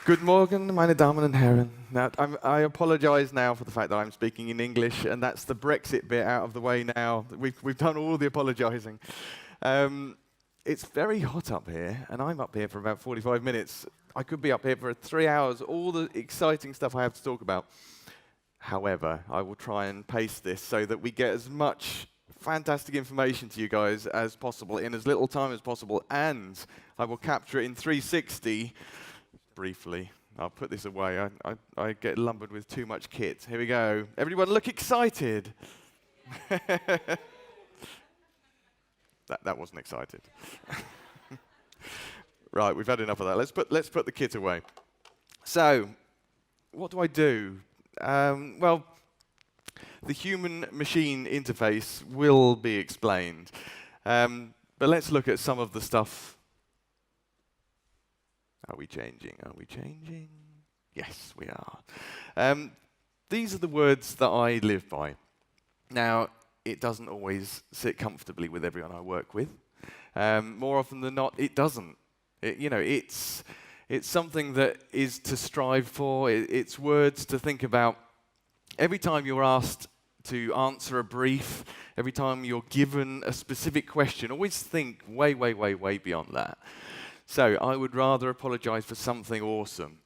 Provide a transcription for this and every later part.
Good morning, meine Damen und Herren. Now, I apologise now for the fact that I'm speaking in English, and that's the Brexit bit out of the way now. We've done all the apologising. It's very hot up here, and I'm up here for about 45 minutes. I could be up here for 3 hours, all the exciting stuff I have to talk about. However, I will try and pace this so that we get as much fantastic information to you guys as possible in as little time as possible, and I will capture it in 360 briefly. I'll put this away. I get lumbered with too much kit. Here we go. Everyone look excited. that wasn't excited. Right, we've had enough of that. Let's put the kit away. So, what do? Well, the human-machine interface will be explained. But let's look at some of the stuff. Are we changing? Are we changing? Yes, we are. These are the words that I live by. Now, it doesn't always sit comfortably with everyone I work with. More often than not, it doesn't. It's something that is to strive for. It's words to think about. Every time you're asked to answer a brief, every time you're given a specific question, always think way, way, way, way beyond that. So I would rather apologise for something awesome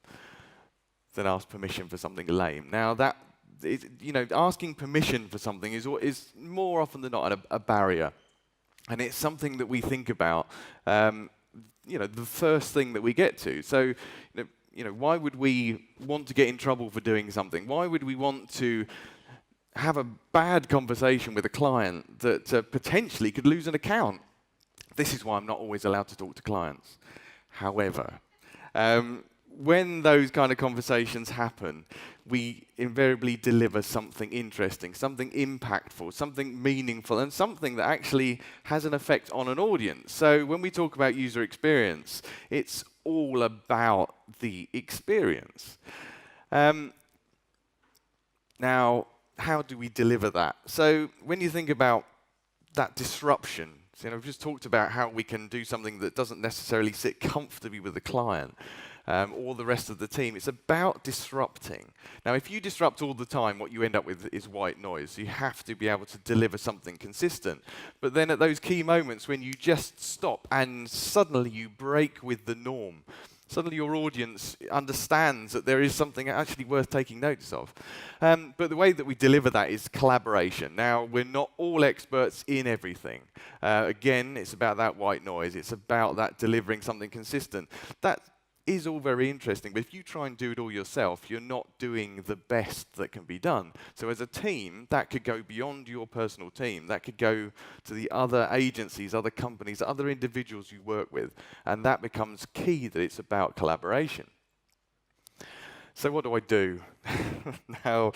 than ask permission for something lame. Now, asking permission for something is more often than not a barrier. And it's something that we think about, the first thing that we get to. So, why would we want to get in trouble for doing something? Why would we want to have a bad conversation with a client that potentially could lose an account? This is why I'm not always allowed to talk to clients. However, when those kind of conversations happen, we invariably deliver something interesting, something impactful, something meaningful, and something that actually has an effect on an audience. So when we talk about user experience, it's all about the experience. Now, how do we deliver that? So when you think about that disruption, we've just talked about how we can do something that doesn't necessarily sit comfortably with the client or the rest of the team. It's about disrupting. Now, if you disrupt all the time, what you end up with is white noise. You have to be able to deliver something consistent. But then at those key moments when you just stop and suddenly you break with the norm, suddenly your audience understands that there is something actually worth taking notice of. But the way that we deliver that is collaboration. Now, we're not all experts in everything. Again, it's about that white noise. It's about that delivering something consistent. That is all very interesting, but if you try and do it all yourself, you're not doing the best that can be done. So as a team, that could go beyond your personal team. That could go to the other agencies, other companies, other individuals you work with, and that becomes key, that it's about collaboration. So what do? Now,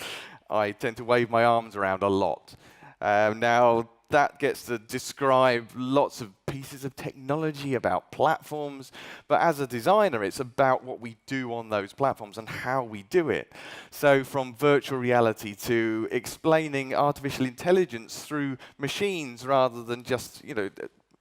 I tend to wave my arms around a lot. Now, that gets to describe lots of pieces of technology, about platforms, but as a designer, it's about what we do on those platforms and how we do it. So from virtual reality to explaining artificial intelligence through machines rather than just,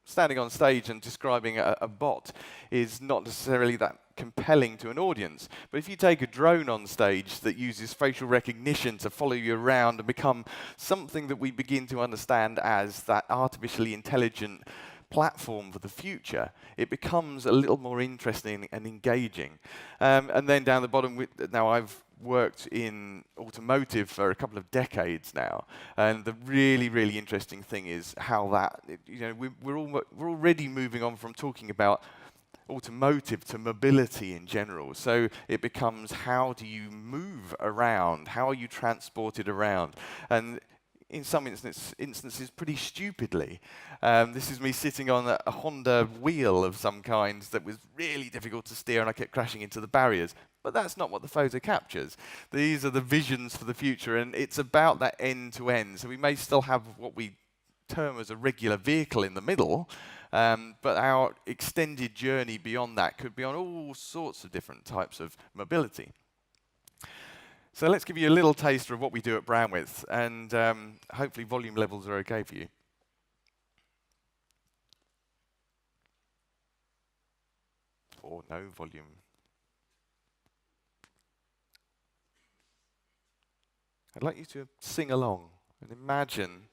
standing on stage and describing a bot is not necessarily that compelling to an audience. But if you take a drone on stage that uses facial recognition to follow you around and become something that we begin to understand as that artificially intelligent platform for the future, it becomes a little more interesting and engaging. And then down the bottom, now I've worked in automotive for a couple of decades now, and the really, really interesting thing is how that, we're already moving on from talking about automotive to mobility in general. So it becomes, how do you move around? How are you transported around? And in some instances, pretty stupidly. This is me sitting on a Honda wheel of some kind that was really difficult to steer, and I kept crashing into the barriers. But that's not what the photo captures. These are the visions for the future, and it's about that end-to-end. So we may still have what we term as a regular vehicle in the middle, but our extended journey beyond that could be on all sorts of different types of mobility. So let's give you a little taster of what we do at Brandwidth, and hopefully volume levels are okay for you. Or no volume. I'd like you to sing along and imagine,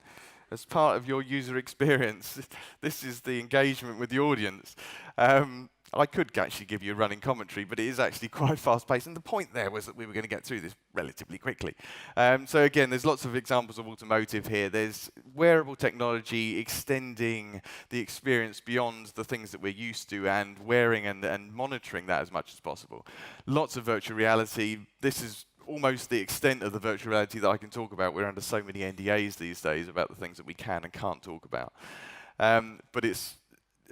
as part of your user experience, this is the engagement with the audience. I could actually give you a running commentary, but it is actually quite fast-paced. And the point there was that we were going to get through this relatively quickly. So again, there's lots of examples of automotive here. There's wearable technology extending the experience beyond the things that we're used to, and wearing and monitoring that as much as possible. Lots of virtual reality. This is almost the extent of the virtual reality that I can talk about. We're under so many NDAs these days about the things that we can and can't talk about. But it's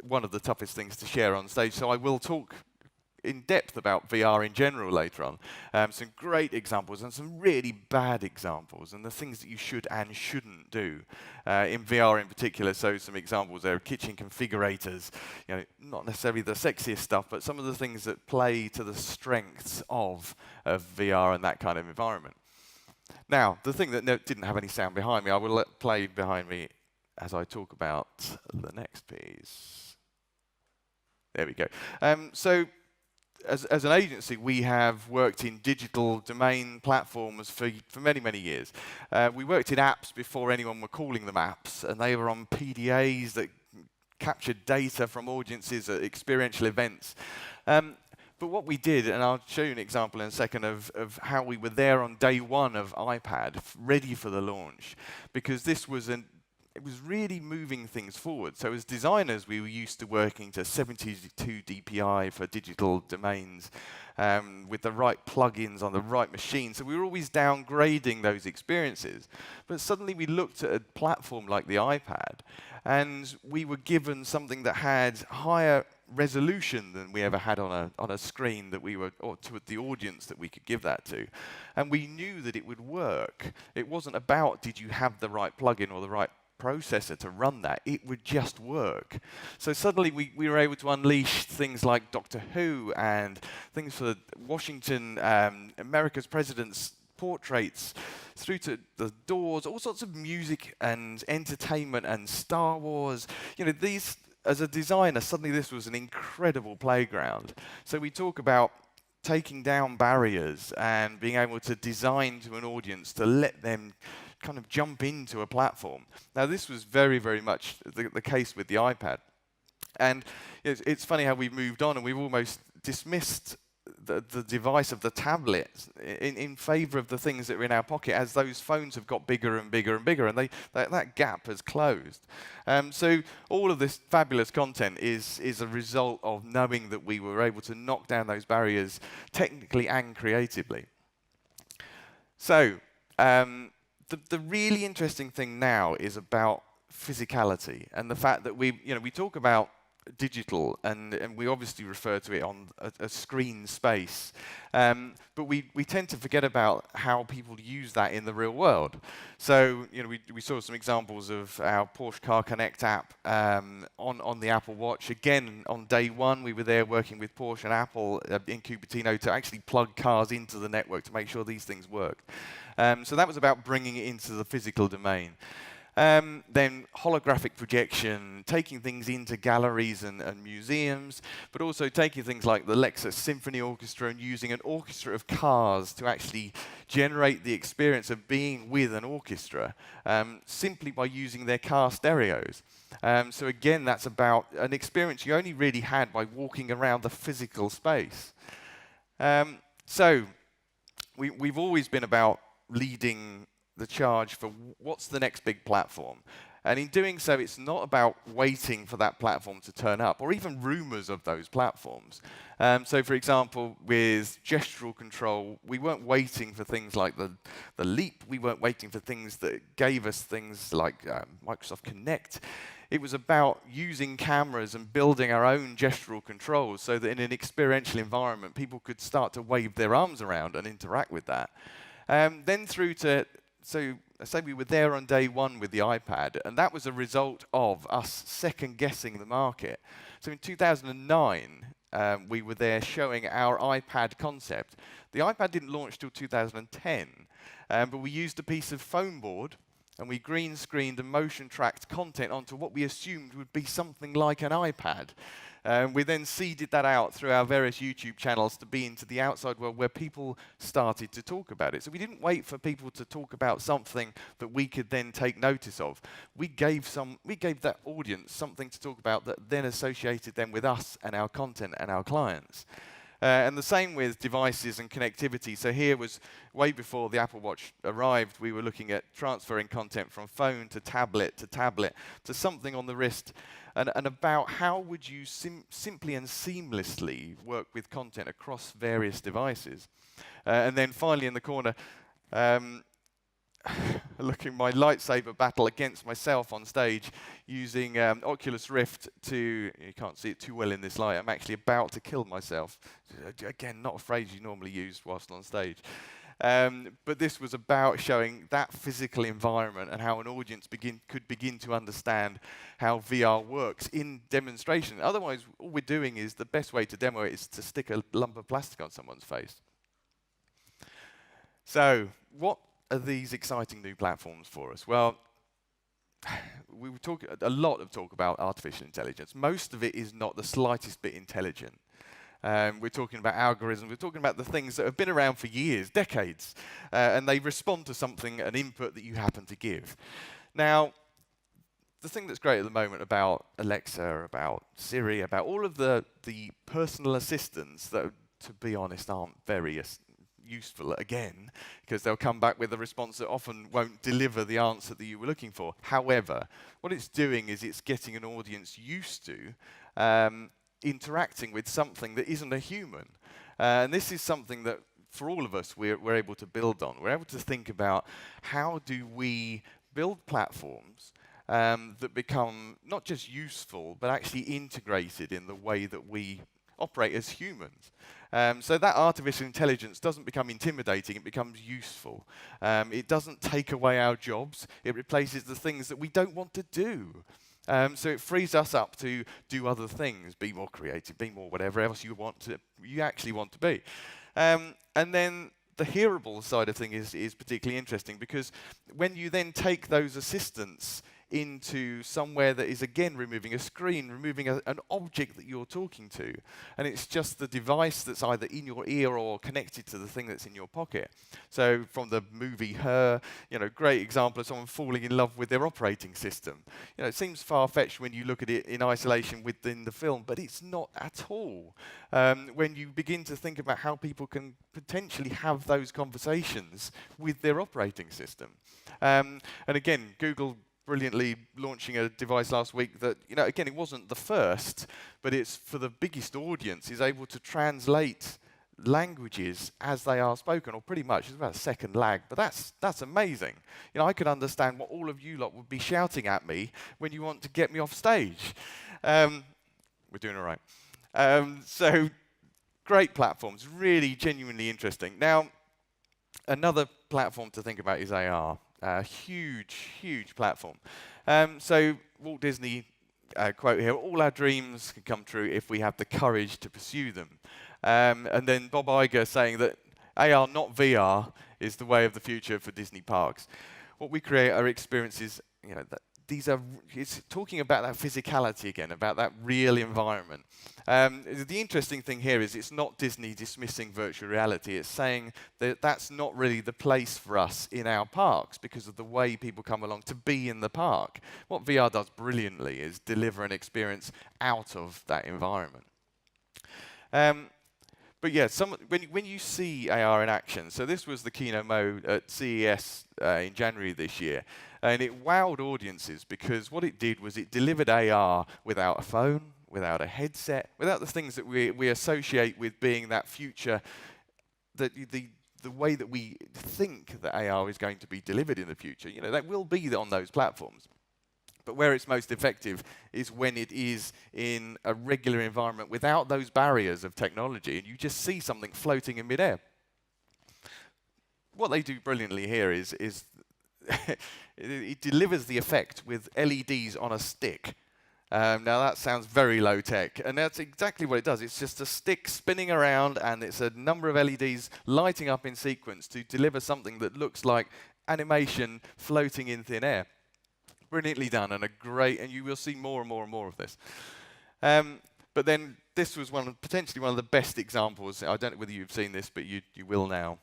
one of the toughest things to share on stage. So I will talk in depth about VR in general later on. Some great examples and some really bad examples, and the things that you should and shouldn't do in VR in particular. So some examples there: kitchen configurators, not necessarily the sexiest stuff, but some of the things that play to the strengths of VR and that kind of environment. Now, the thing that didn't have any sound behind me, I will let play behind me as I talk about the next piece. There we go. So as an agency, we have worked in digital domain platforms for many, many years. We worked in apps before anyone were calling them apps, and they were on PDAs that captured data from audiences at experiential events. But what we did, and I'll show you an example in a second of how we were there on day one of iPad, ready for the launch, because this was it was really moving things forward. So as designers, we were used to working to 72 DPI for digital domains with the right plugins on the right machine. So we were always downgrading those experiences. But suddenly we looked at a platform like the iPad, and we were given something that had higher resolution than we ever had on a screen that we were, or to the audience that we could give that to. And we knew that it would work. It wasn't about, did you have the right plugin or the right processor to run that. It would just work. So suddenly we were able to unleash things like Doctor Who and things for Washington, America's president's portraits, through to the Doors, all sorts of music and entertainment and Star Wars. These, as a designer, suddenly this was an incredible playground. So we talk about taking down barriers and being able to design to an audience to let them kind of jump into a platform. Now, this was very, very much the case with the iPad. And it's funny how we've moved on and we've almost dismissed the device of the tablet in favor of the things that are in our pocket as those phones have got bigger and bigger and bigger, and that gap has closed. So all of this fabulous content is a result of knowing that we were able to knock down those barriers technically and creatively. So the really interesting thing now is about physicality and the fact that we talk about digital and we obviously refer to it on a screen space, but we tend to forget about how people use that in the real world. So we saw some examples of our Porsche Car Connect app on the Apple Watch. Again, on day one, we were there working with Porsche and Apple in Cupertino to actually plug cars into the network to make sure these things worked. So that was about bringing it into the physical domain. Then holographic projection, taking things into galleries and museums, but also taking things like the Lexus Symphony Orchestra and using an orchestra of cars to actually generate the experience of being with an orchestra simply by using their car stereos. So again, that's about an experience you only really had by walking around the physical space. So we've always been about leading the charge for what's the next big platform. And in doing so, it's not about waiting for that platform to turn up, or even rumors of those platforms. So for example, with gestural control, we weren't waiting for things like the Leap. We weren't waiting for things that gave us things like Microsoft Kinect. It was about using cameras and building our own gestural controls so that in an experiential environment, people could start to wave their arms around and interact with that. Then through to, so I say we were there on day one with the iPad, and that was a result of us second-guessing the market. So in 2009, we were there showing our iPad concept. The iPad didn't launch till 2010, but we used a piece of foam board, and we green-screened and motion-tracked content onto what we assumed would be something like an iPad. We then seeded that out through our various YouTube channels to be into the outside world where people started to talk about it. So we didn't wait for people to talk about something that we could then take notice of. We gave that audience something to talk about that then associated them with us and our content and our clients. And the same with devices and connectivity. So here was way before the Apple Watch arrived, we were looking at transferring content from phone to tablet to something on the wrist, and about how would you simply and seamlessly work with content across various devices. And then finally in the corner, looking my lightsaber battle against myself on stage using Oculus Rift to, you can't see it too well in this light, I'm actually about to kill myself. Again, not a phrase you normally use whilst on stage. But this was about showing that physical environment and how an audience could begin to understand how VR works in demonstration. Otherwise, all we're doing is, the best way to demo it is to stick a lump of plastic on someone's face. So, what are these exciting new platforms for us? Well, we were talking a lot of talk about artificial intelligence. Most of it is not the slightest bit intelligent. We're talking about algorithms. We're talking about the things that have been around for years, decades, and they respond to something, an input that you happen to give. Now, the thing that's great at the moment about Alexa, about Siri, about all of the personal assistants that, to be honest, aren't very useful again, because they'll come back with a response that often won't deliver the answer that you were looking for. However, what it's doing is it's getting an audience used to interacting with something that isn't a human. And this is something that, for all of us, we're able to build on. We're able to think about how do we build platforms that become not just useful, but actually integrated in the way that we operate as humans. So that artificial intelligence doesn't become intimidating, it becomes useful. It doesn't take away our jobs, it replaces the things that we don't want to do. So it frees us up to do other things, be more creative, be more whatever else you actually want to be. And then the hearable side of things is particularly interesting, because when you then take those assistants into somewhere that is, again, removing a screen, removing an object that you're talking to, and it's just the device that's either in your ear or connected to the thing that's in your pocket. So from the movie Her, great example of someone falling in love with their operating system. It seems far-fetched when you look at it in isolation within the film, but it's not at all. When you begin to think about how people can potentially have those conversations with their operating system. And again, Google brilliantly launching a device last week that, again, it wasn't the first, but it's for the biggest audience, is able to translate languages as they are spoken, or pretty much. It's about a second lag, but that's amazing. I could understand what all of you lot would be shouting at me when you want to get me off stage. We're doing all right. So, great platforms, really genuinely interesting. Now, another platform to think about is AR. A huge platform. So Walt Disney quote here, all our dreams can come true if we have the courage to pursue them. And then Bob Iger saying that AR, not VR, is the way of the future for Disney parks. What we create are experiences, it's talking about that physicality again, about that real environment. The interesting thing here is it's not Disney dismissing virtual reality. It's saying that that's not really the place for us in our parks because of the way people come along to be in the park. What VR does brilliantly is deliver an experience out of that environment. But yeah, when you see AR in action, so this was the keynote mode at CES in January this year, and it wowed audiences because what it did was it delivered AR without a phone, without a headset, without the things that we associate with being that future, the way that we think that AR is going to be delivered in the future. That will be on those platforms. But where it's most effective is when it is in a regular environment without those barriers of technology, and you just see something floating in midair. What they do brilliantly here is it delivers the effect with LEDs on a stick. Now that sounds very low tech, and that's exactly what it does. It's just a stick spinning around, and it's a number of LEDs lighting up in sequence to deliver something that looks like animation floating in thin air. Brilliantly done, and and you will see more and more and more of this. But then this was potentially one of the best examples. I don't know whether you've seen this, but you will now.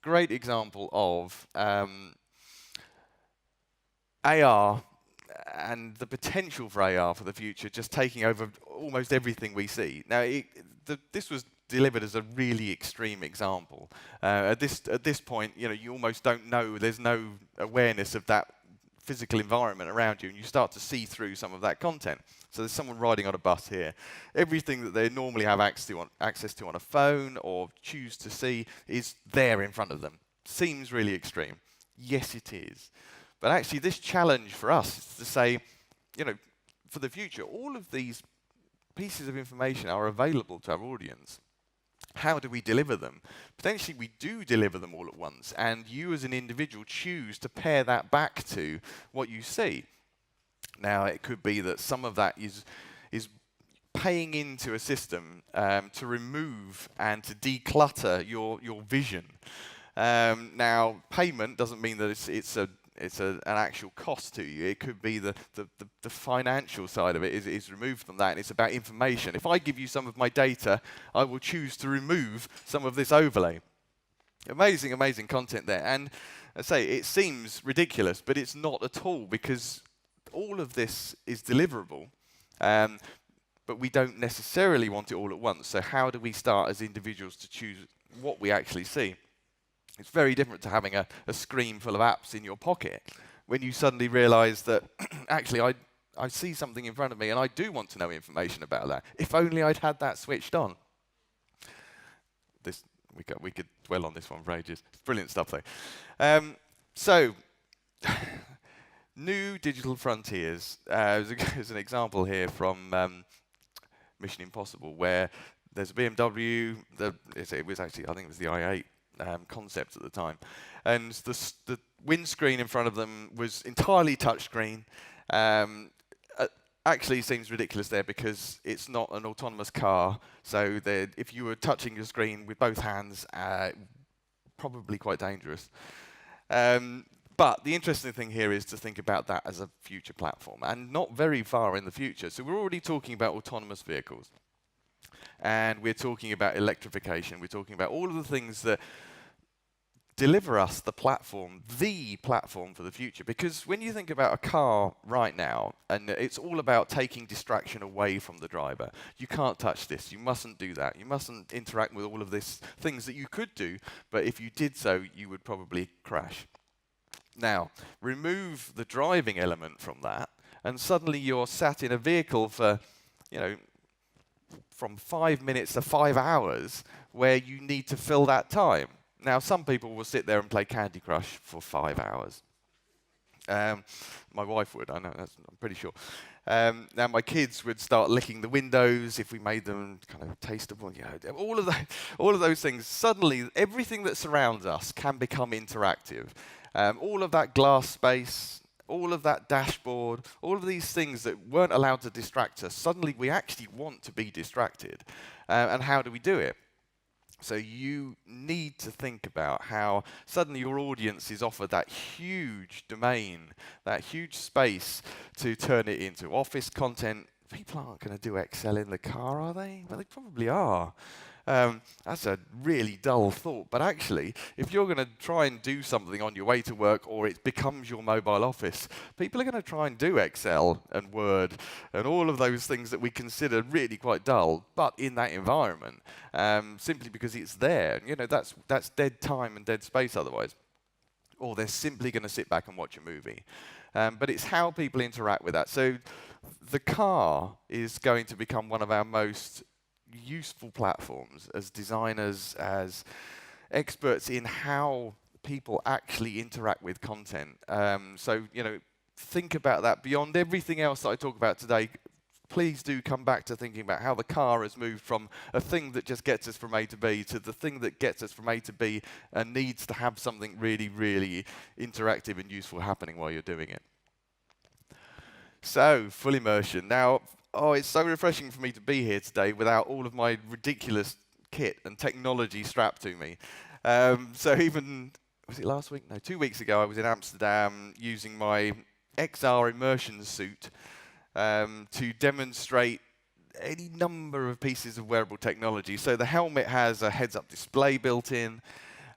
Great example of AR and the potential for AR for the future just taking over almost everything we see. Now, this was delivered as a really extreme example. At this point, you almost don't know. There's no awareness of that physical environment around you, and you start to see through some of that content. So there's someone riding on a bus here. Everything that they normally have access to on a phone or choose to see is there in front of them. Seems really extreme. Yes, it is. But actually, this challenge for us is to say, for the future, all of these pieces of information are available to our audience. How do we deliver them? Potentially, we do deliver them all at once, and you as an individual choose to pair that back to what you see. Now, it could be that some of that is paying into a system to remove and to declutter your vision. Now, payment doesn't mean that it's an actual cost to you. It could be the financial side of it is removed from that, and it's about information. If I give you some of my data, I will choose to remove some of this overlay. Amazing, amazing content there. And I say, it seems ridiculous, but it's not at all, because all of this is deliverable, but we don't necessarily want it all at once. So how do we start as individuals to choose what we actually see? It's very different to having a screen full of apps in your pocket when you suddenly realize that actually I see something in front of me and I do want to know information about that. If only I'd had that switched on. We could dwell on this one for ages. It's brilliant stuff though. So, new digital frontiers. There's an example here from Mission Impossible where there's a BMW. It was actually, I think it was the i8. Concept at the time, and the windscreen in front of them was entirely touchscreen. Actually seems ridiculous there because it's not an autonomous car, so if you were touching your screen with both hands, probably quite dangerous. But the interesting thing here is to think about that as a future platform, and not very far in the future. So we're already talking about autonomous vehicles. And we're talking about electrification. We're talking about all of the things that deliver us the platform for the future. Because when you think about a car right now, and it's all about taking distraction away from the driver. You can't touch this. You mustn't do that. You mustn't interact with all of these things that you could do, but if you did so, you would probably crash. Now, remove the driving element from that, and suddenly you're sat in a vehicle for, from 5 minutes to 5 hours, where you need to fill that time. Now, some people will sit there and play Candy Crush for 5 hours. My wife would, I know, I'm pretty sure. Now, my kids would start licking the windows if we made them kind of tasteable. All of those things. Suddenly, everything that surrounds us can become interactive. All of that glass space, all of that dashboard, all of these things that weren't allowed to distract us, suddenly we actually want to be distracted. And how do we do it? So you need to think about how suddenly your audience is offered that huge domain, that huge space to turn it into office content. People aren't going to do Excel in the car, are they? Well, they probably are. That's a really dull thought, but actually, if you're going to try and do something on your way to work, or it becomes your mobile office, people are going to try and do Excel and Word and all of those things that we consider really quite dull, but in that environment, simply because it's there. That's dead time and dead space otherwise. Or they're simply going to sit back and watch a movie. But it's how people interact with that. So the car is going to become one of our most useful platforms as designers, as experts in how people actually interact with content. So, think about that beyond everything else that I talk about today. Please do come back to thinking about how the car has moved from a thing that just gets us from A to B to the thing that gets us from A to B and needs to have something really, really interactive and useful happening while you're doing it. So, full immersion. Now, it's so refreshing for me to be here today without all of my ridiculous kit and technology strapped to me. So even, was it last week? No, 2 weeks ago I was in Amsterdam using my XR Immersion Suit to demonstrate any number of pieces of wearable technology. So the helmet has a heads-up display built in.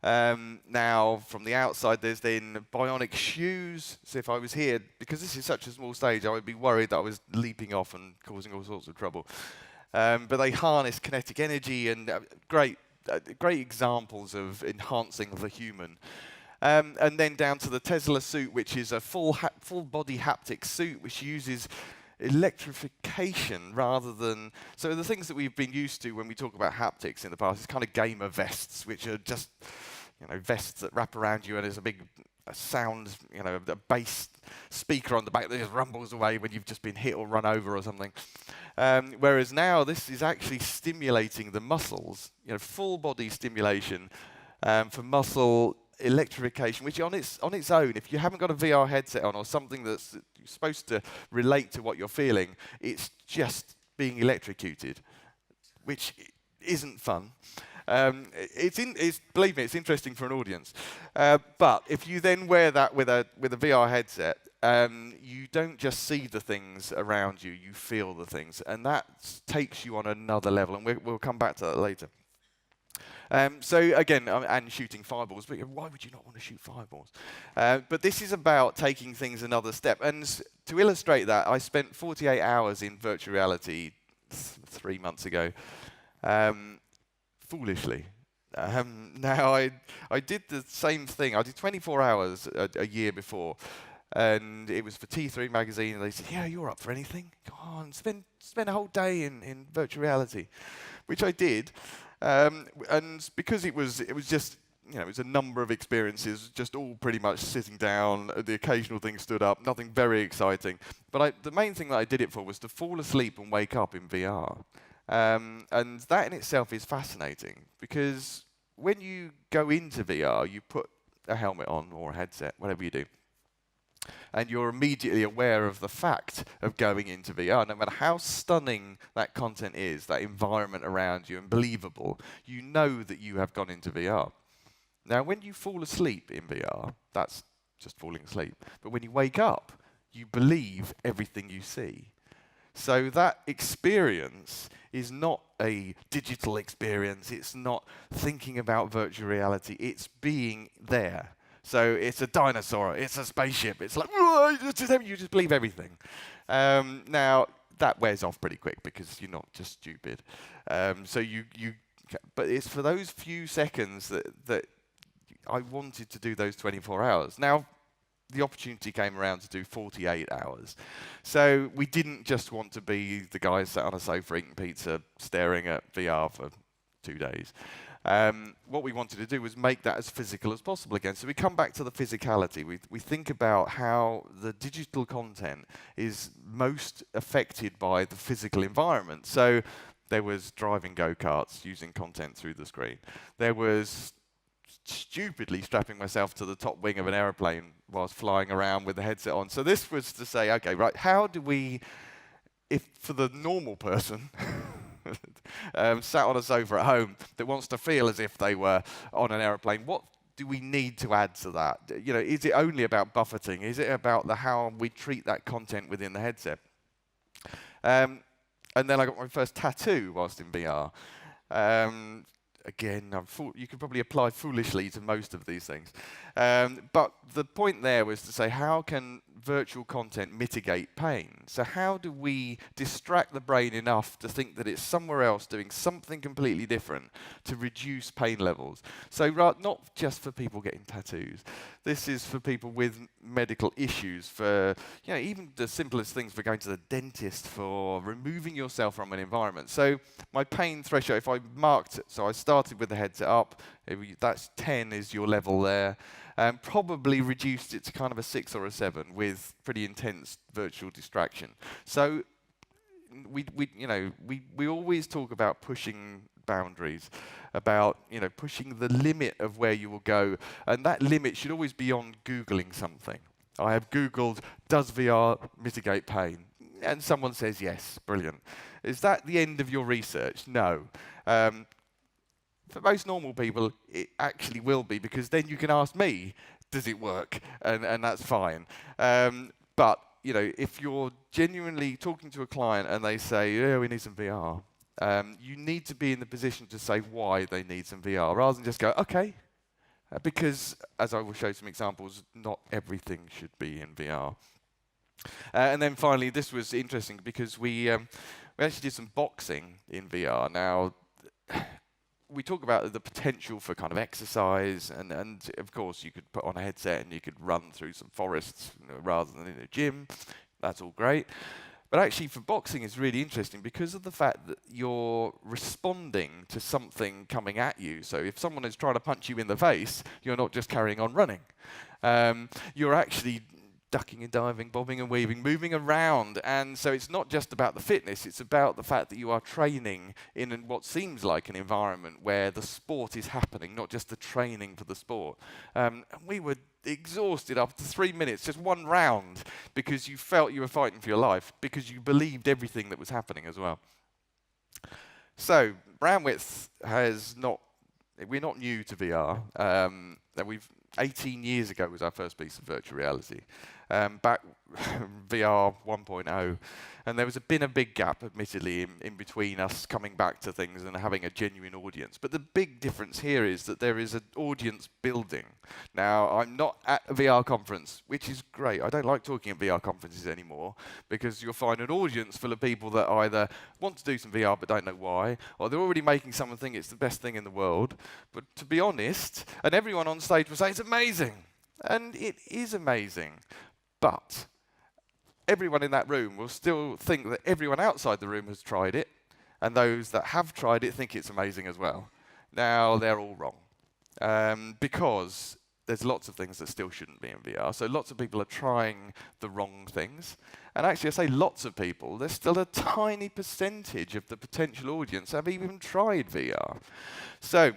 Now, from the outside, there's then bionic shoes. So if I was here, because this is such a small stage, I would be worried that I was leaping off and causing all sorts of trouble. But they harness kinetic energy and great examples of enhancing the human. And then down to the Tesla suit, which is a full-body haptic suit, which uses electrification rather than... So the things that we've been used to when we talk about haptics in the past is kind of gamer vests, which are just, vests that wrap around you and there's a big sound, a bass speaker on the back that just rumbles away when you've just been hit or run over or something. Whereas now this is actually stimulating the muscles, full-body stimulation for muscle electrification, which on its own, if you haven't got a VR headset on or something that's supposed to relate to what you're feeling, it's just being electrocuted, which isn't fun. Believe me, it's interesting for an audience. But if you then wear that with a VR headset, you don't just see the things around you, you feel the things, and that takes you on another level, and we'll come back to that later. So again, and shooting fireballs, but why would you not want to shoot fireballs? But this is about taking things another step. And to illustrate that, I spent 48 hours in virtual reality 3 months ago, foolishly. Now, I did the same thing. I did 24 hours a year before, and it was for T3 magazine, and they said, yeah, you're up for anything? Go on, spend a whole day in virtual reality, which I did. And because it was just, it was a number of experiences, just all pretty much sitting down, the occasional thing stood up, nothing very exciting. But the main thing that I did it for was to fall asleep and wake up in VR. And that in itself is fascinating, because when you go into VR, you put a helmet on or a headset, whatever you do, and you're immediately aware of the fact of going into VR. No matter how stunning that content is, that environment around you, and believable, you know that you have gone into VR. Now, when you fall asleep in VR, that's just falling asleep. But when you wake up, you believe everything you see. So that experience is not a digital experience. It's not thinking about virtual reality. It's being there. So it's a dinosaur, it's a spaceship, it's like, you just believe everything. Now, that wears off pretty quick because you're not just stupid. But it's for those few seconds that I wanted to do those 24 hours. Now, the opportunity came around to do 48 hours. So we didn't just want to be the guys sat on a sofa eating pizza, staring at VR for 2 days. What we wanted to do was make that as physical as possible again. So we come back to the physicality. We think about how the digital content is most affected by the physical environment. So there was driving go-karts using content through the screen. There was stupidly strapping myself to the top wing of an aeroplane whilst flying around with the headset on. So this was to say, okay, right, how do we, if for the normal person, sat on a sofa at home that wants to feel as if they were on an aeroplane, what do we need to add to that? Is it only about buffeting? Is it about how we treat that content within the headset? And then I got my first tattoo whilst in VR. Again, you could probably apply foolishly to most of these things. But the point there was to say, how can virtual content mitigate pain? So how do we distract the brain enough to think that it's somewhere else doing something completely different to reduce pain levels? So not just for people getting tattoos. This is for people with medical issues, for even the simplest things, for going to the dentist, for removing yourself from an environment. So my pain threshold, if I marked it, so I started with the headset up, that's 10 is your level there. Probably reduced it to kind of a 6 or a 7 with pretty intense virtual distraction. So we always talk about pushing boundaries, about pushing the limit of where you will go, and that limit should always be on Googling something. I have Googled, does VR mitigate pain? And someone says yes, brilliant. Is that the end of your research? No. For most normal people, it actually will be, because then you can ask me, does it work? And that's fine. But if you're genuinely talking to a client and they say, yeah, we need some VR, you need to be in the position to say why they need some VR, rather than just go, okay. Because, as I will show some examples, not everything should be in VR. And then finally, this was interesting because we actually did some boxing in VR. Now, we talk about the potential for kind of exercise, and of course you could put on a headset and you could run through some forests rather than in a gym. That's all great. But actually for boxing it's really interesting because of the fact that you're responding to something coming at you. So if someone is trying to punch you in the face, you're not just carrying on running. You're actually ducking and diving, bobbing and weaving, moving around. And so it's not just about the fitness, it's about the fact that you are training in what seems like an environment where the sport is happening, not just the training for the sport. And we were exhausted after 3 minutes, just one round, because you felt you were fighting for your life, because you believed everything that was happening as well. So, brand width we're not new to VR. 18 years ago was our first piece of virtual reality. Back VR 1.0, and there was been a big gap, admittedly, in between us coming back to things and having a genuine audience. But the big difference here is that there is an audience building. Now, I'm not at a VR conference, which is great. I don't like talking at VR conferences anymore because you'll find an audience full of people that either want to do some VR but don't know why, or they're already making someone think it's the best thing in the world. But to be honest, and everyone on stage will say it's amazing, and it is amazing. But everyone in that room will still think that everyone outside the room has tried it, and those that have tried it think it's amazing as well. Now, they're all wrong, because there's lots of things that still shouldn't be in VR. So lots of people are trying the wrong things. And actually, I say lots of people, there's still a tiny percentage of the potential audience have even tried VR. So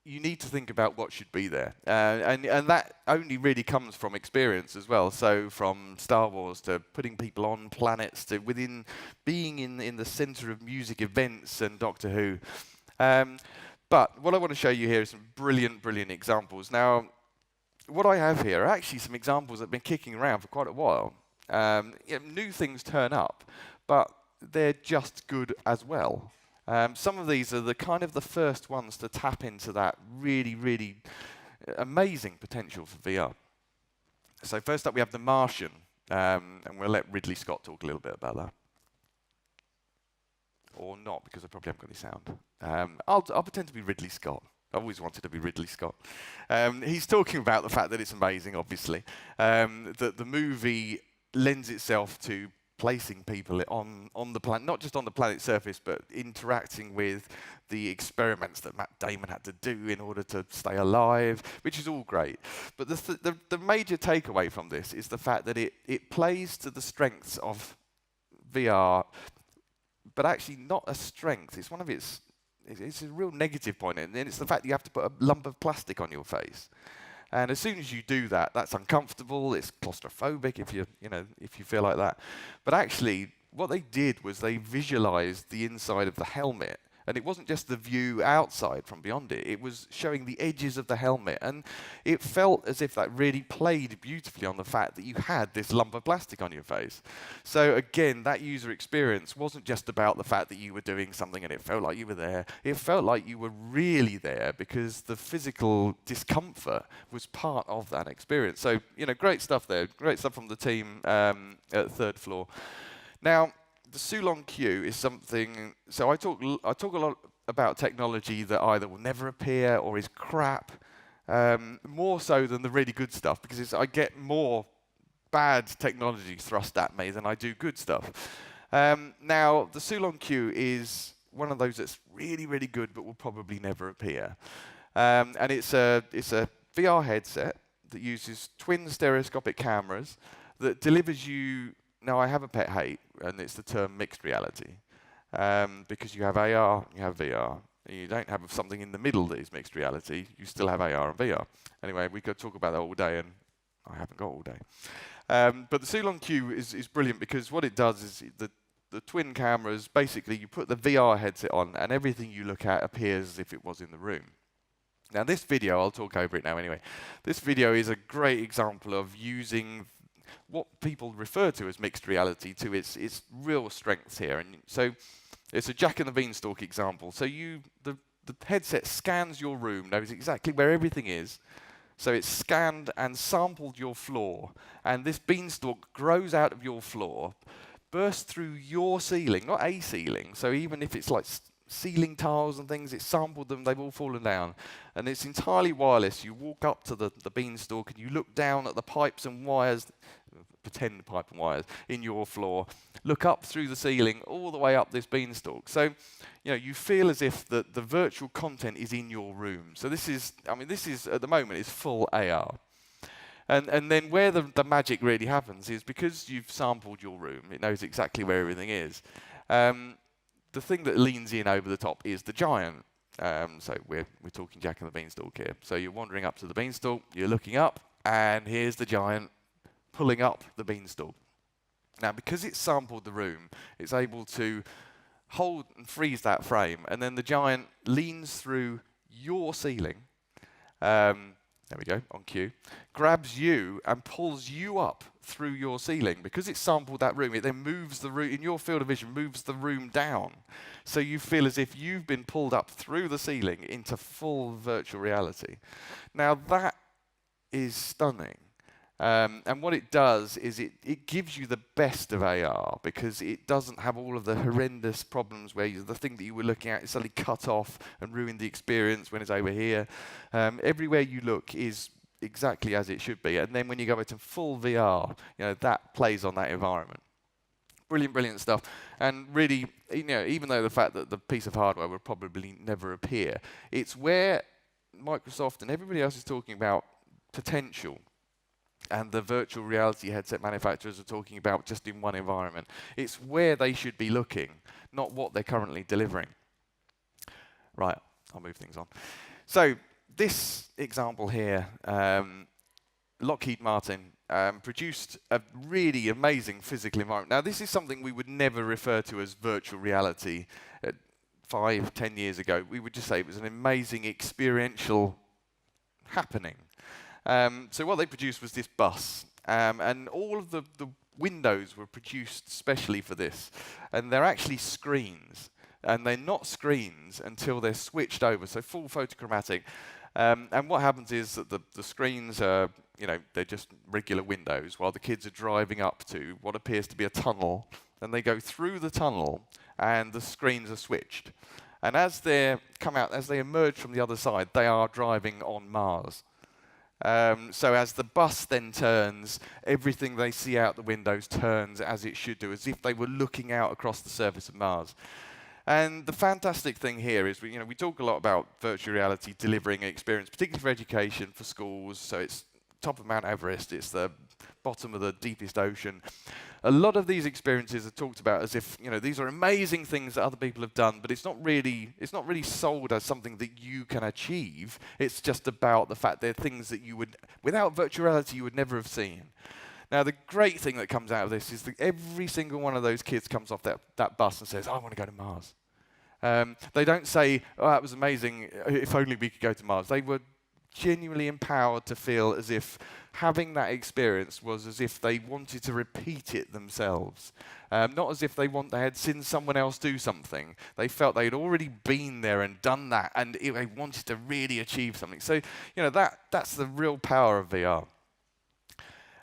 you need to think about what should be there. And that only really comes from experience as well. So from Star Wars to putting people on planets to being in the center of music events and Doctor Who. But what I want to show you here is some brilliant, brilliant examples. Now, what I have here are actually some examples that have been kicking around for quite a while. New things turn up, but they're just good as well. Some of these are the first ones to tap into that really, really amazing potential for VR. So first up we have The Martian, and we'll let Ridley Scott talk a little bit about that. Or not, because I probably haven't got any sound. I'll pretend to be Ridley Scott. I've always wanted to be Ridley Scott. He's talking about the fact that it's amazing, obviously. That the movie lends itself to placing people on the planet, not just on the planet's surface, but interacting with the experiments that Matt Damon had to do in order to stay alive, which is all great. But the major takeaway from this is the fact that it plays to the strengths of VR, but actually not a strength. It's it's a real negative point, and it's the fact that you have to put a lump of plastic on your face. And as soon as you do that, that's uncomfortable, it's claustrophobic if you feel like that. But actually, what they did was they visualized the inside of the helmet. And it wasn't just the view outside from beyond it, it was showing the edges of the helmet. And it felt as if that really played beautifully on the fact that you had this lump of plastic on your face. So again, that user experience wasn't just about the fact that you were doing something and it felt like you were there. It felt like you were really there because the physical discomfort was part of that experience. So, great stuff there. Great stuff from the team at Third Floor. Now, the Sulong queue is something, so I talk a lot about technology that either will never appear or is crap, more so than the really good stuff, because I get more bad technology thrust at me than I do good stuff. Now, the Sulong queue is one of those that's really, really good but will probably never appear. And it's a VR headset that uses twin stereoscopic cameras that delivers you. Now, I have a pet hate, and it's the term mixed reality, because you have AR, you have VR. You don't have something in the middle that is mixed reality. You still have AR and VR. Anyway, we could talk about that all day, and I haven't got all day. But the Sulong Q is brilliant because what it does is the twin cameras, basically you put the VR headset on, and everything you look at appears as if it was in the room. Now, this video, I'll talk over it now anyway. This video is a great example of using what people refer to as mixed reality to its real strengths here. And so it's a Jack and the Beanstalk example. So the headset scans your room, knows exactly where everything is. So it's scanned and sampled your floor, and this beanstalk grows out of your floor, bursts through your ceiling, not a ceiling. So even if it's like ceiling tiles and things, it's sampled them, they've all fallen down. And it's entirely wireless. You walk up to the beanstalk and you look down at the pipes and wires, pretend pipe and wires, in your floor, look up through the ceiling all the way up this beanstalk. So, you feel as if the virtual content is in your room. So this is at the moment is full AR. And then where the magic really happens is because you've sampled your room, it knows exactly where everything is. The thing that leans in over the top is the giant. So we're talking Jack and the Beanstalk here. So you're wandering up to the beanstalk, you're looking up, and here's the giant pulling up the beanstalk. Now, because it's sampled the room, it's able to hold and freeze that frame, and then the giant leans through your ceiling. There we go, on cue. Grabs you and pulls you up through your ceiling. Because it's sampled that room, it then moves the room, in your field of vision, moves the room down. So you feel as if you've been pulled up through the ceiling into full virtual reality. Now that is stunning. And what it does is it gives you the best of AR because it doesn't have all of the horrendous problems where the thing that you were looking at is suddenly cut off and ruin the experience when it's over here. Everywhere you look is exactly as it should be. And then when you go into full VR, that plays on that environment. Brilliant, brilliant stuff. And really, even though the fact that the piece of hardware will probably never appear, it's where Microsoft and everybody else is talking about potential. And the virtual reality headset manufacturers are talking about just in one environment. It's where they should be looking, not what they're currently delivering. Right, I'll move things on. So this example here, Lockheed Martin produced a really amazing physical environment. Now this is something we would never refer to as virtual reality 5-10 years ago. We would just say it was an amazing experiential happening. So what they produced was this bus, and all of the windows were produced specially for this, and they're actually screens, and they're not screens until they're switched over, so full photochromatic. And what happens is that the screens are, they're just regular windows, while the kids are driving up to what appears to be a tunnel, and they go through the tunnel, and the screens are switched. And as they emerge from the other side, they are driving on Mars. So as the bus then turns, everything they see out the windows turns as it should do, as if they were looking out across the surface of Mars. And the fantastic thing here is, we talk a lot about virtual reality delivering an experience, particularly for education, for schools. So it's top of Mount Everest, it's the bottom of the deepest ocean. A lot of these experiences are talked about as if, these are amazing things that other people have done, but it's not really sold as something that you can achieve. It's just about the fact they're things that without virtual reality, you would never have seen. Now, the great thing that comes out of this is that every single one of those kids comes off that bus and says, I want to go to Mars. They don't say, oh, that was amazing, if only we could go to Mars. They were genuinely empowered to feel as if having that experience was as if they wanted to repeat it themselves. Not as if they had seen someone else do something. They felt they'd already been there and done that, and they wanted to really achieve something. So, that's the real power of VR.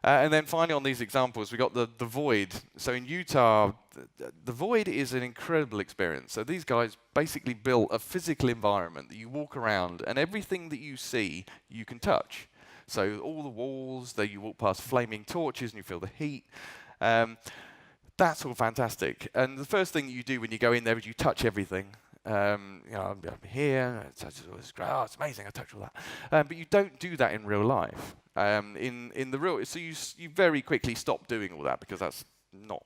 And then finally on these examples, we got the void. So in Utah, the void is an incredible experience. So these guys basically built a physical environment that you walk around, and everything that you see, you can touch. So all the walls, you walk past flaming torches and you feel the heat. That's all fantastic. And the first thing you do when you go in there is you touch everything. I'm here, it's amazing, I touch all that. But you don't do that in real life. In the real, so you very quickly stop doing all that because that's not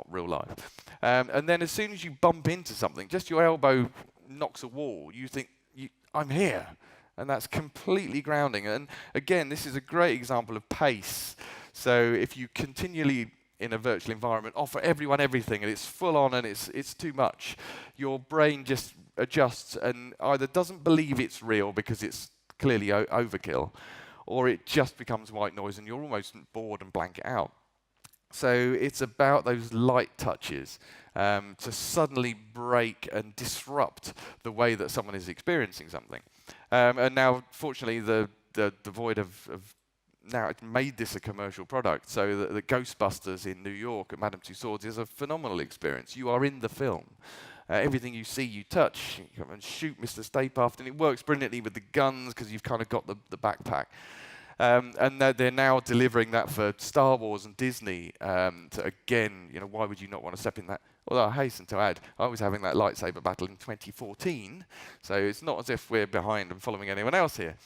real life. And then as soon as you bump into something, just your elbow knocks a wall, you think, I'm here. And that's completely grounding. And again, this is a great example of pace. So if you continually, in a virtual environment, offer everyone everything and it's full on and it's too much, your brain just adjusts and either doesn't believe it's real because it's clearly overkill, or it just becomes white noise and you're almost bored and blank it out. So it's about those light touches to suddenly break and disrupt the way that someone is experiencing something. And now, fortunately, the void of now it's made this a commercial product. So the Ghostbusters in New York at Madame Tussauds is a phenomenal experience. You are in the film. Everything you see, you touch. You come and shoot Mr. Stay Puft, and it works brilliantly with the guns because you've kind of got the backpack. And they're now delivering that for Star Wars and Disney. Again, why would you not want to step in that? Although I hasten to add, I was having that lightsaber battle in 2014, so it's not as if we're behind and following anyone else here.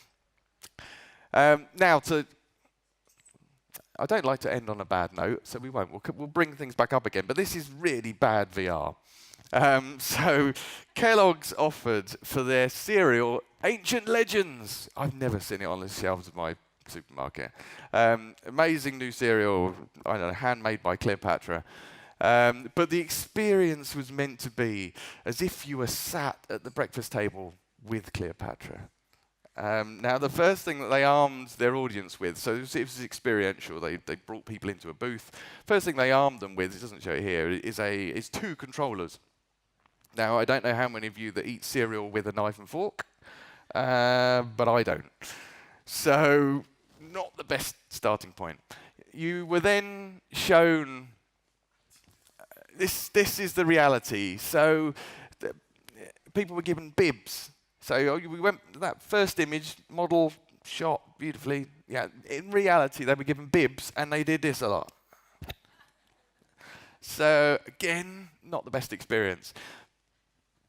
I don't like to end on a bad note, so we won't. We'll bring things back up again, but this is really bad VR. So Kellogg's offered for their cereal Ancient Legends. I've never seen it on the shelves of my supermarket. Amazing new cereal, I don't know, handmade by Cleopatra. But the experience was meant to be as if you were sat at the breakfast table with Cleopatra. Now, the first thing that they armed their audience with, so it was experiential. They brought people into a booth. First thing they armed them with, it doesn't show it here, is 2 controllers. Now, I don't know how many of you that eat cereal with a knife and fork, but I don't. So, not the best starting point. You were then shown, this is the reality. So, people were given bibs. So we went to that first image, model, shot beautifully. Yeah, in reality, they were given bibs, and they did this a lot. So again, not the best experience.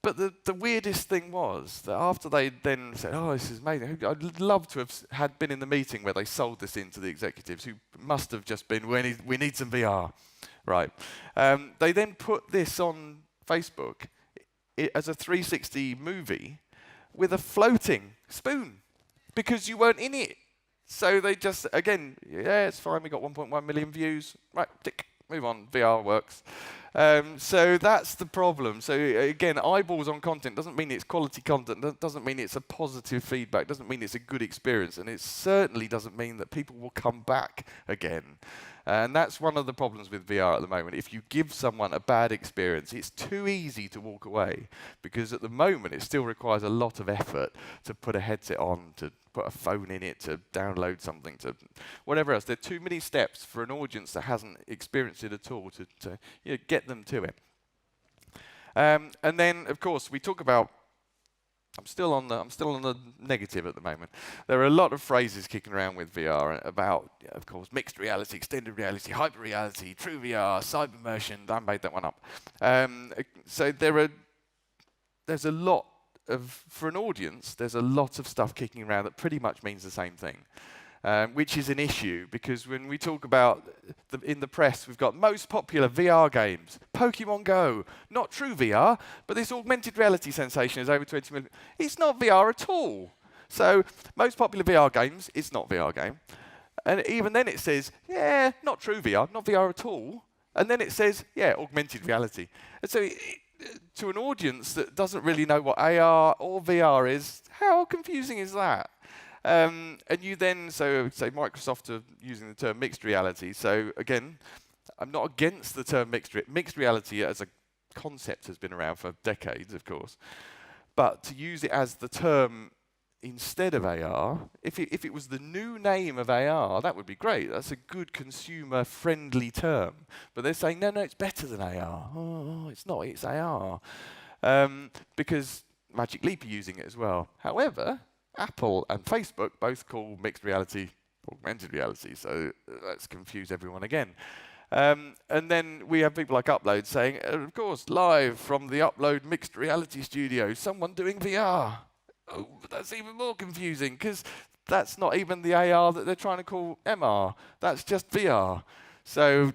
But the weirdest thing was that after they then said, "Oh, this is amazing," I'd love to have been in the meeting where they sold this in to the executives, who must have just been, "We need some VR," right? They then put this on Facebook as a 360 movie with a floating spoon, because you weren't in it. So they just, again, yeah, it's fine, we got 1.1 million views. Right, tick, move on, VR works. So that's the problem. So again, eyeballs on content doesn't mean it's quality content, doesn't mean it's a positive feedback, doesn't mean it's a good experience, and it certainly doesn't mean that people will come back again. And that's one of the problems with VR at the moment. If you give someone a bad experience, it's too easy to walk away, because at the moment it still requires a lot of effort to put a headset on, to put a phone in it, to download something, to whatever else. There are too many steps for an audience that hasn't experienced it at all to get them to it. And then, of course, we talk about, I'm still on the negative at the moment. There are a lot of phrases kicking around with VR about, of course, mixed reality, extended reality, hyper reality, true VR, cyber immersion. I made that one up. So there's a lot of, for an audience, there's a lot of stuff kicking around that pretty much means the same thing. Which is an issue, because when we talk about, in the press, we've got most popular VR games, Pokemon Go, not true VR, but this augmented reality sensation is over 20 million. It's not VR at all. So, most popular VR games, it's not VR game. And even then it says, yeah, not true VR, not VR at all. And then it says, yeah, augmented reality. And so, to an audience that doesn't really know what AR or VR is, how confusing is that? And you then, so say Microsoft are using the term mixed reality. So again, I'm not against the term mixed reality as a concept has been around for decades, of course. But to use it as the term instead of AR, if it was the new name of AR, that would be great. That's a good consumer-friendly term. But they're saying, no, it's better than AR. Oh, it's not, it's AR. Because Magic Leap are using it as well. However, Apple and Facebook both call mixed reality augmented reality, so let's confuse everyone again. And then we have people like Upload saying, of course, live from the Upload mixed reality studio, someone doing VR. Oh, that's even more confusing, because that's not even the AR that they're trying to call MR. That's just VR. So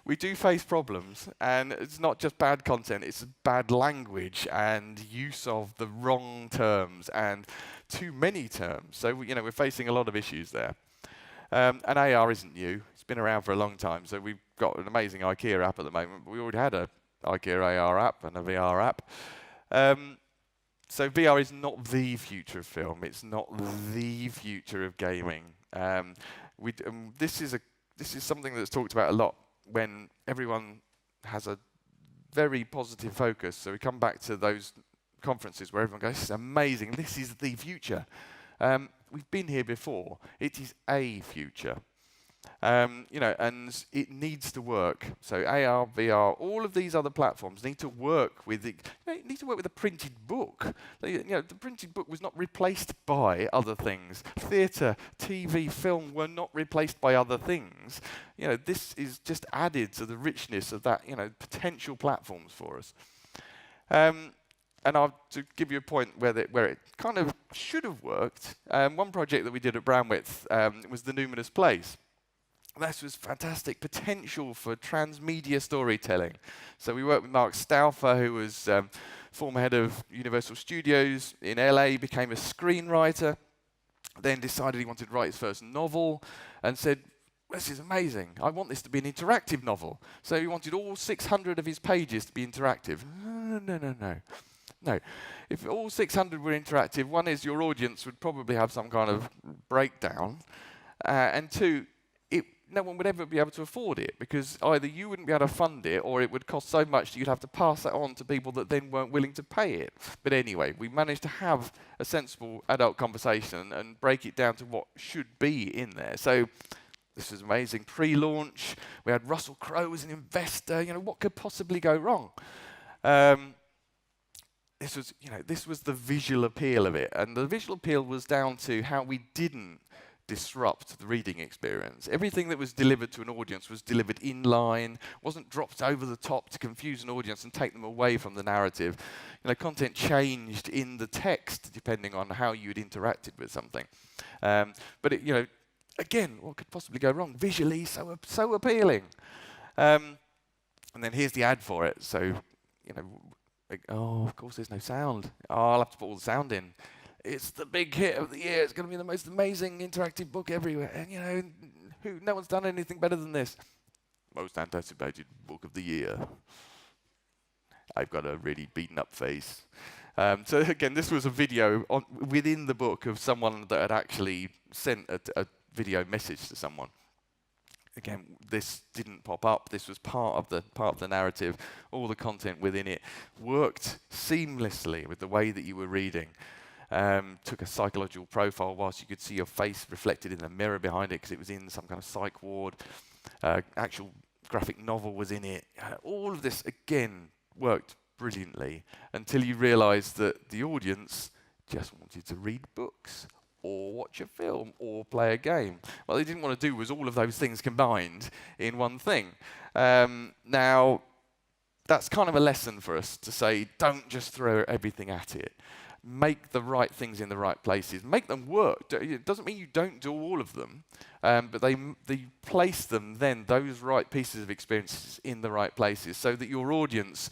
we do face problems, and it's not just bad content, it's bad language and use of the wrong terms and too many terms. So we're facing a lot of issues there. And AR isn't new. It's been around for a long time. So we've got an amazing IKEA app at the moment, but we already had a IKEA AR app and a VR app. So VR is not the future of film. It's not the future of gaming. This is this is something that's talked about a lot when everyone has a very positive focus. So we come back to those conferences where everyone goes, this is amazing, this is the future. We've been here before. It is a future. You know, and it needs to work. So AR, VR, all of these other platforms need to work with a printed book. You know, the printed book was not replaced by other things. Theatre, TV, film were not replaced by other things. You know, this is just added to the richness of that, you know, potential platforms for us. And to give you a point where it kind of should have worked, one project that we did at Brandwidth was the Numinous Place. This was fantastic potential for transmedia storytelling. So we worked with Mark Stauffer, who was former head of Universal Studios in LA, became a screenwriter, then decided he wanted to write his first novel, and said, this is amazing, I want this to be an interactive novel. So he wanted all 600 of his pages to be interactive. No. If all 600 were interactive, one is your audience would probably have some kind of breakdown, and two, no one would ever be able to afford it, because either you wouldn't be able to fund it, or it would cost so much that you'd have to pass that on to people that then weren't willing to pay it. But anyway, we managed to have a sensible adult conversation and break it down to what should be in there. So this was amazing. Pre-launch, we had Russell Crowe as an investor. You know, what could possibly go wrong? This was the visual appeal of it, and the visual appeal was down to how we didn't disrupt the reading experience. Everything that was delivered to an audience was delivered in line, wasn't dropped over the top to confuse an audience and take them away from the narrative. You know, content changed in the text depending on how you'd interacted with something. But it, you know, again, what could possibly go wrong? Visually, so appealing. And then here's the ad for it. So, you know, oh, of course there's no sound. Oh, I'll have to put all the sound in. It's the big hit of the year. It's going to be the most amazing interactive book everywhere. And, you know, no one's done anything better than this. Most anticipated book of the year. I've got a really beaten up face. So again, this was a video within the book of someone that had actually sent a video message to someone. Again, this didn't pop up. This was part of the narrative. All the content within it worked seamlessly with the way that you were reading. Took a psychological profile whilst you could see your face reflected in the mirror behind it, because it was in some kind of psych ward. Actual graphic novel was in it. All of this, again, worked brilliantly until you realised that the audience just wanted to read books or watch a film or play a game. What they didn't want to do was all of those things combined in one thing. Now, that's kind of a lesson for us to say, don't just throw everything at it. Make the right things in the right places. Make them work. It doesn't mean you don't do all of them, but they place them then, those right pieces of experiences in the right places, so that your audience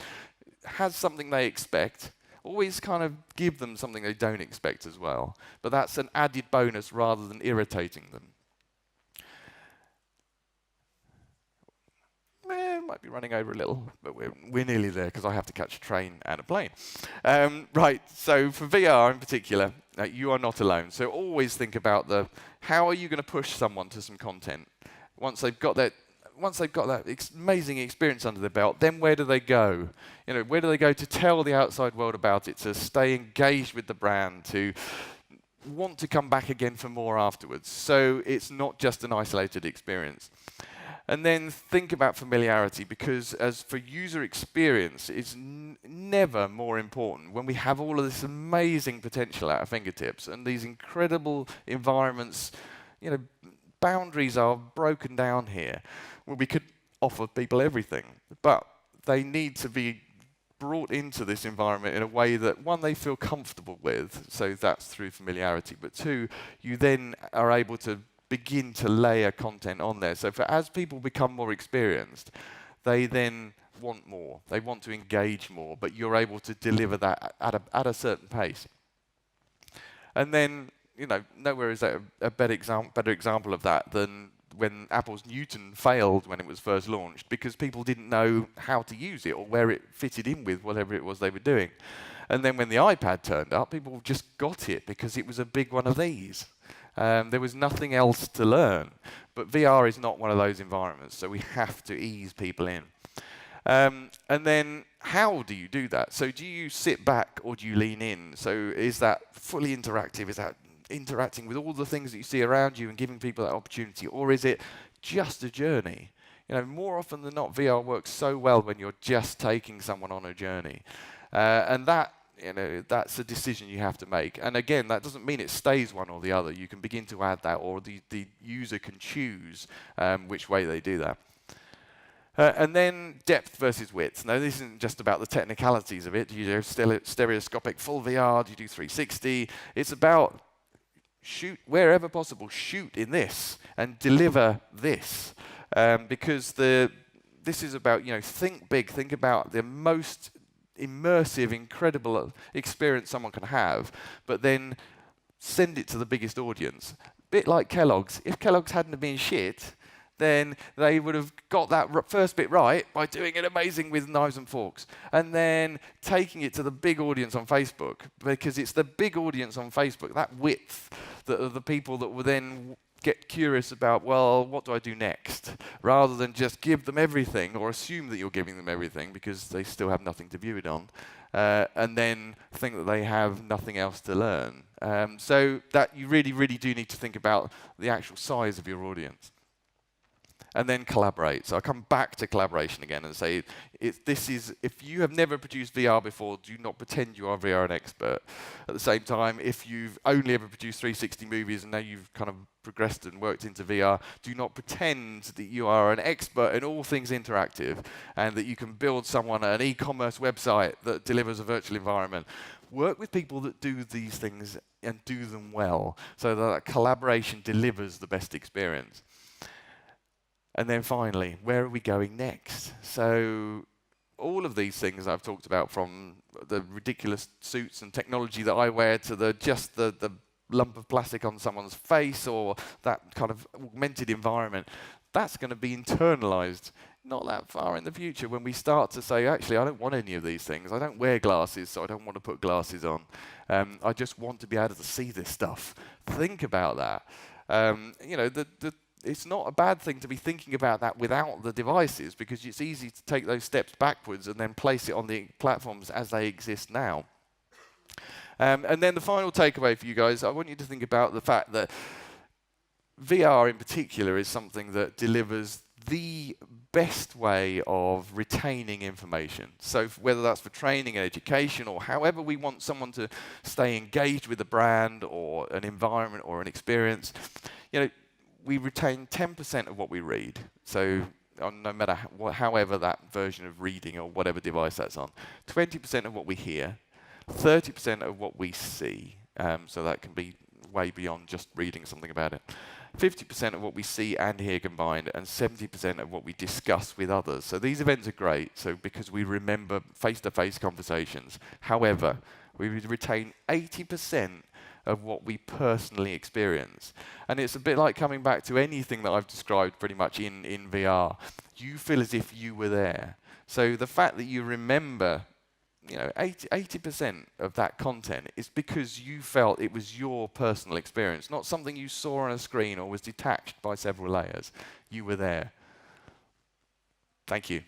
has something they expect. Always kind of give them something they don't expect as well. But that's an added bonus rather than irritating them. Might be running over a little, but we're nearly there because I have to catch a train and a plane. Right, so for VR in particular, you are not alone. So always think about how are you going to push someone to some content? Once they've got that amazing experience under their belt, then where do they go? You know, where do they go to tell the outside world about it, to stay engaged with the brand, to want to come back again for more afterwards? So it's not just an isolated experience. And then think about familiarity, because as for user experience, it's never more important when we have all of this amazing potential at our fingertips and these incredible environments. You know, boundaries are broken down here. Well, we could offer people everything, but they need to be brought into this environment in a way that, one, they feel comfortable with, so that's through familiarity, but two, you then are able to begin to layer content on there. So as people become more experienced, they then want more. They want to engage more, but you're able to deliver that at a certain pace. And then, you know, nowhere is there a better example of that than when Apple's Newton failed when it was first launched, because people didn't know how to use it or where it fitted in with whatever it was they were doing. And then when the iPad turned up, people just got it because it was a big one of these. There was nothing else to learn. But VR is not one of those environments, so we have to ease people in. And then how do you do that? So do you sit back or do you lean in? So is that fully interactive? Is that interacting with all the things that you see around you and giving people that opportunity? Or is it just a journey? You know, more often than not, VR works so well when you're just taking someone on a journey. And that, you know, that's a decision you have to make. And again, that doesn't mean it stays one or the other. You can begin to add that, or the user can choose which way they do that. And then depth versus width. Now, this isn't just about the technicalities of it. Do you do stereoscopic full VR? Do you do 360? It's about shoot wherever possible, shoot in this and deliver this. Because this is about, you know, think big, think about the most immersive, incredible experience someone can have, but then send it to the biggest audience. Bit like Kellogg's. If Kellogg's hadn't have been shit, then they would have got that first bit right by doing it amazing with knives and forks, and then taking it to the big audience on Facebook, because it's the big audience on Facebook, that width, that are the people that will then get curious about, well, what do I do next? Rather than just give them everything or assume that you're giving them everything because they still have nothing to view it on, and then think that they have nothing else to learn. So that you really, really do need to think about the actual size of your audience. And then collaborate. So I come back to collaboration again and say, if you have never produced VR before, do not pretend you are VR an expert. At the same time, if you've only ever produced 360 movies and now you've kind of progressed and worked into VR, do not pretend that you are an expert in all things interactive and that you can build someone an e-commerce website that delivers a virtual environment. Work with people that do these things and do them well, so that collaboration delivers the best experience. And then finally, where are we going next? So all of these things I've talked about, from the ridiculous suits and technology that I wear to just the lump of plastic on someone's face, or that kind of augmented environment, that's going to be internalized not that far in the future when we start to say, actually, I don't want any of these things. I don't wear glasses, so I don't want to put glasses on. I just want to be able to see this stuff. Think about that. You know, it's not a bad thing to be thinking about that without the devices, because it's easy to take those steps backwards and then place it on the platforms as they exist now. And then the final takeaway for you guys, I want you to think about the fact that VR in particular is something that delivers the best way of retaining information. So whether that's for training and education, or however we want someone to stay engaged with a brand or an environment or an experience, you know, we retain 10% of what we read. So no matter however that version of reading or whatever device that's on. 20% of what we hear, 30% of what we see. So that can be way beyond just reading something about it. 50% of what we see and hear combined, and 70% of what we discuss with others. So these events are great, so because we remember face-to-face conversations. However, we retain 80% of what we personally experience. And it's a bit like coming back to anything that I've described pretty much in VR. You feel as if you were there. So the fact that you remember, you know, 80% of that content is because you felt it was your personal experience, not something you saw on a screen or was detached by several layers. You were there. Thank you.